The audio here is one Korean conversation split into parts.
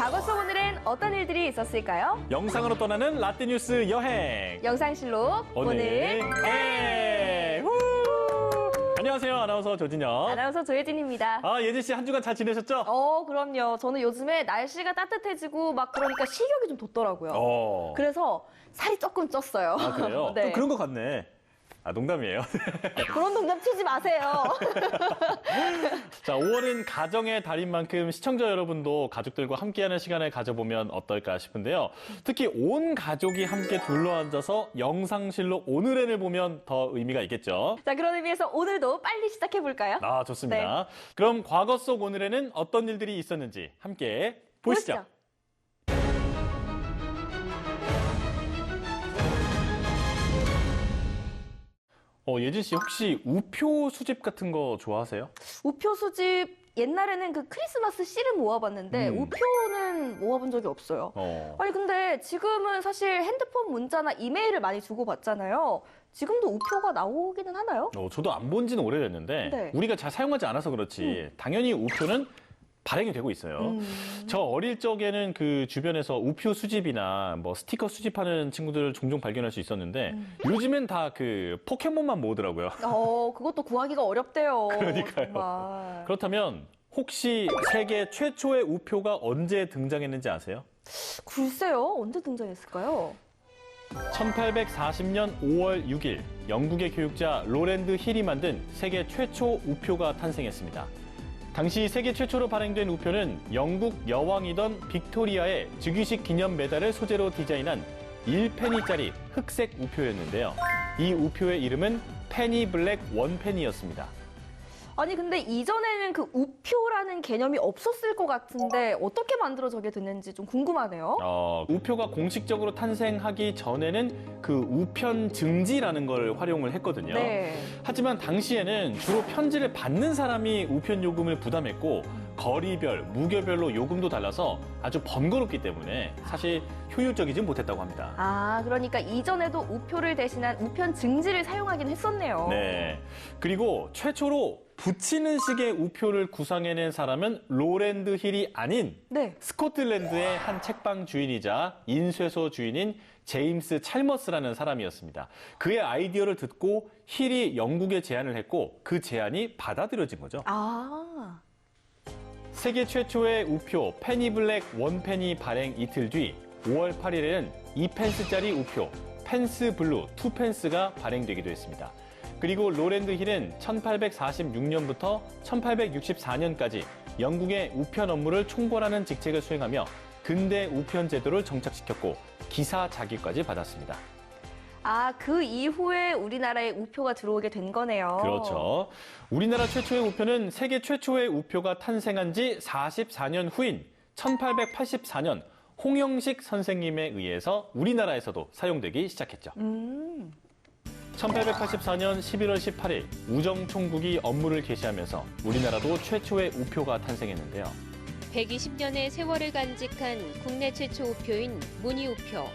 과거 속 오늘은 어떤 일들이 있었을까요? 영상으로 떠나는 라떼 뉴스 여행. 영상실록 오늘 후! 안녕하세요. 아나운서 조진영. 아나운서 조혜진입니다. 예진 씨 한 주간 잘 지내셨죠? 그럼요. 저는 요즘에 날씨가 따뜻해지고 막 그러니까 식욕이 좀 돋더라고요. 그래서 살이 조금 쪘어요. 아, 그래요? 네. 좀 그런 것 같네. 농담이에요. 그런 농담 치지 마세요. 자, 5월은 가정의 달인 만큼 시청자 여러분도 가족들과 함께하는 시간을 가져보면 어떨까 싶은데요. 특히 온 가족이 함께 둘러앉아서 영상실록 오늘엔을 보면 더 의미가 있겠죠. 자, 그런 의미에서 오늘도 빨리 시작해볼까요? 좋습니다. 그럼 과거 속 오늘에는 어떤 일들이 있었는지 함께 보시죠. 예진 씨 혹시 우표 수집 같은 거 좋아하세요? 우표 수집 옛날에는 그 크리스마스 씨를 모아봤는데 우표는 모아본 적이 없어요. 아니 근데 지금은 사실 핸드폰 문자나 이메일을 많이 주고받잖아요. 지금도 우표가 나오기는 하나요? 저도 안 본 지는 오래됐는데 네. 우리가 잘 사용하지 않아서 그렇지 당연히 우표는 발행이 되고 있어요. 저 어릴 적에는 그 주변에서 우표 수집이나 뭐 스티커 수집하는 친구들을 종종 발견할 수 있었는데 요즘엔 다 그 포켓몬만 모으더라고요. 그것도 구하기가 어렵대요. 그러니까요. 정말. 그렇다면 혹시 세계 최초의 우표가 언제 등장했는지 아세요? 글쎄요. 언제 등장했을까요? 1840년 5월 6일 영국의 교육자 로랜드 힐이 만든 세계 최초 우표가 탄생했습니다. 당시 세계 최초로 발행된 우표는 영국 여왕이던 빅토리아의 즉위식 기념 메달을 소재로 디자인한 1페니짜리 흑색 우표였는데요. 이 우표의 이름은 페니 블랙 원페니였습니다. 아니 근데 이전에는 그 우표라는 개념이 없었을 것 같은데 어떻게 만들어지게 됐는지 좀 궁금하네요. 우표가 공식적으로 탄생하기 전에는 그 우편 증지라는 걸 활용을 했거든요. 네. 하지만 당시에는 주로 편지를 받는 사람이 우편 요금을 부담했고 거리별, 무게별로 요금도 달라서 아주 번거롭기 때문에 사실 효율적이지 못했다고 합니다. 그러니까 이전에도 우표를 대신한 우편 증지를 사용하긴 했었네요. 네. 그리고 최초로 붙이는 식의 우표를 구상해낸 사람은 로랜드 힐이 아닌 스코틀랜드의 한 책방 주인이자 인쇄소 주인인 제임스 찰머스라는 사람이었습니다. 그의 아이디어를 듣고 힐이 영국에 제안을 했고 그 제안이 받아들여진 거죠. 세계 최초의 우표 페니 블랙 원페니 발행 이틀 뒤 5월 8일에는 2펜스짜리 우표 펜스 블루 2펜스가 발행되기도 했습니다. 그리고 로랜드 힐은 1846년부터 1864년까지 영국의 우편 업무를 총괄하는 직책을 수행하며 근대 우편 제도를 정착시켰고 기사 자격까지 받았습니다. 그 이후에 우리나라에 우표가 들어오게 된 거네요. 그렇죠. 우리나라 최초의 우표는 세계 최초의 우표가 탄생한 지 44년 후인 1884년 홍영식 선생님에 의해서 우리나라에서도 사용되기 시작했죠. 1884년 11월 18일 우정총국이 업무를 개시하면서 우리나라도 최초의 우표가 탄생했는데요. 120년의 세월을 간직한 국내 최초 우표인 문의우표.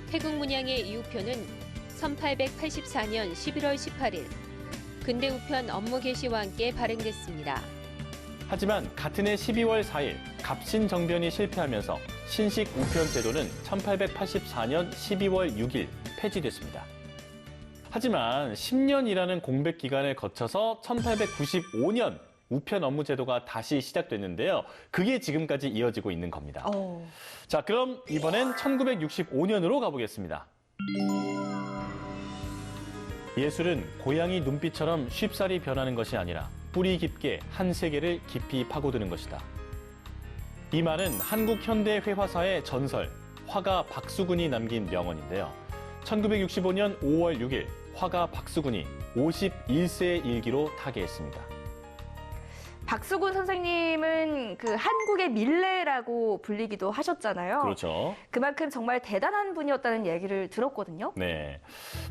태국 문양의 이 우표는 1884년 11월 18일 근대 우편 업무 개시와 함께 발행됐습니다. 하지만 같은 해 12월 4일 갑신정변이 실패하면서 신식 우편 제도는 1884년 12월 6일 폐지됐습니다. 하지만 10년이라는 공백 기간을 거쳐서 1895년 우편 업무 제도가 다시 시작됐는데요. 그게 지금까지 이어지고 있는 겁니다. 자, 그럼 이번엔 1965년으로 가보겠습니다. 예술은 고양이 눈빛처럼 쉽사리 변하는 것이 아니라 뿌리 깊게 한 세계를 깊이 파고드는 것이다. 이 말은 한국 현대 회화사의 전설, 화가 박수근이 남긴 명언인데요. 1965년 5월 6일 화가 박수근이 51세의 일기로 타계했습니다. 박수근 선생님은 그 한국의 밀레라고 불리기도 하셨잖아요. 그렇죠. 그만큼 정말 대단한 분이었다는 얘기를 들었거든요. 네.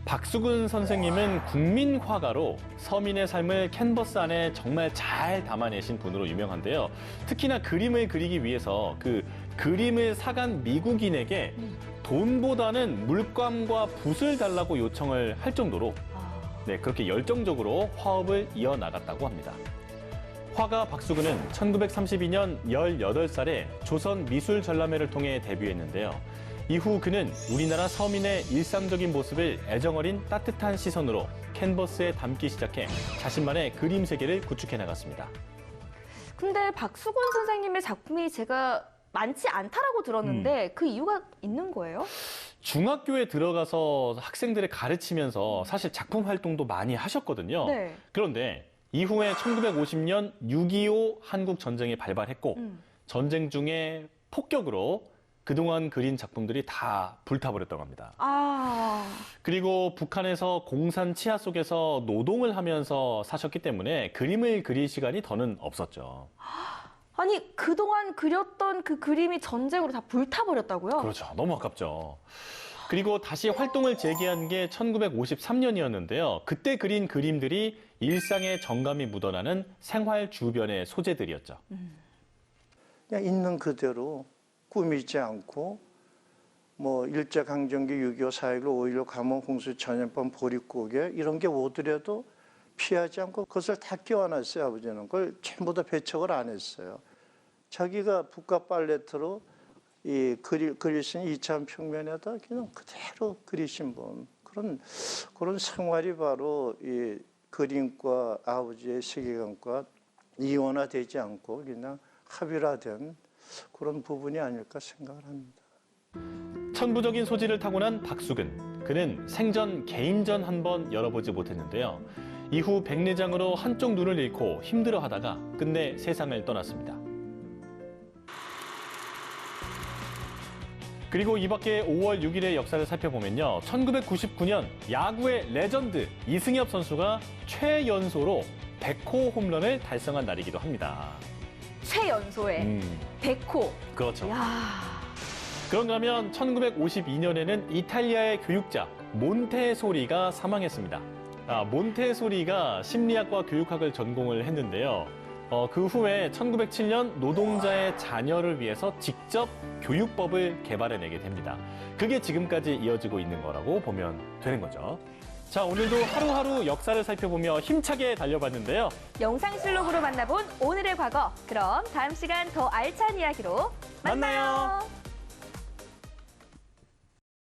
박수근 선생님은 국민 화가로 서민의 삶을 캔버스 안에 정말 잘 담아내신 분으로 유명한데요. 특히나 그림을 그리기 위해서 그 그림을 사간 미국인에게 돈보다는 물감과 붓을 달라고 요청을 할 정도로 그렇게 열정적으로 화업을 이어나갔다고 합니다. 화가 박수근은 1932년 18살에 조선 미술전람회를 통해 데뷔했는데요. 이후 그는 우리나라 서민의 일상적인 모습을 애정어린 따뜻한 시선으로 캔버스에 담기 시작해 자신만의 그림 세계를 구축해 나갔습니다. 근데 박수근 선생님의 작품이 제가 많지 않다라고 들었는데 그 이유가 있는 거예요? 중학교에 들어가서 학생들을 가르치면서 사실 작품 활동도 많이 하셨거든요. 네. 그런데 이후에 1950년 6.25 한국 전쟁이 발발했고 전쟁 중에 폭격으로 그동안 그린 작품들이 다 불타버렸다고 합니다. 그리고 북한에서 공산 치하 속에서 노동을 하면서 사셨기 때문에 그림을 그릴 시간이 더는 없었죠. 아니, 그동안 그렸던 그 그림이 전쟁으로 다 불타버렸다고요? 그렇죠. 너무 아깝죠. 그리고 다시 활동을 재개한 게 1953년이었는데요. 그때 그린 그림들이 일상의 정감이 묻어나는 생활 주변의 소재들이었죠. 그냥 있는 그대로 꾸미지 않고 뭐 일제강점기 6.25 4.19 5.16 감원 홍수 전염병 보릿고개 이런 게 오더라도 피하지 않고 그것을 다 끼워놨어요. 아버지는 그걸 전부 다 배척을 안 했어요. 자기가 북과 팔레트로 이 그리신 이참 평면에다 그냥 그대로 그리신 분 그런 생활이 바로 이 그림과 아버지의 세계관과 이원화되지 않고 그냥 합일화된 그런 부분이 아닐까 생각을 합니다. 천부적인 소질을 타고난 박수근. 그는 생전 개인전 한 번 열어보지 못했는데요. 이후 백내장으로 한쪽 눈을 잃고 힘들어하다가 끝내 세상을 떠났습니다. 그리고 이 밖에 5월 6일의 역사를 살펴보면요. 1999년 야구의 레전드 이승엽 선수가 최연소로 100호 홈런을 달성한 날이기도 합니다. 최연소에 100호. 그렇죠. 야. 그런가 하면 1952년에는 이탈리아의 교육자 몬테소리가 사망했습니다. 몬테소리가 심리학과 교육학을 전공을 했는데요. 그 후에 1907년 노동자의 자녀를 위해서 직접 교육법을 개발해내게 됩니다. 그게 지금까지 이어지고 있는 거라고 보면 되는 거죠. 자, 오늘도 하루하루 역사를 살펴보며 힘차게 달려봤는데요. 영상실록으로 만나본 오늘의 과거. 그럼 다음 시간 더 알찬 이야기로 만나요.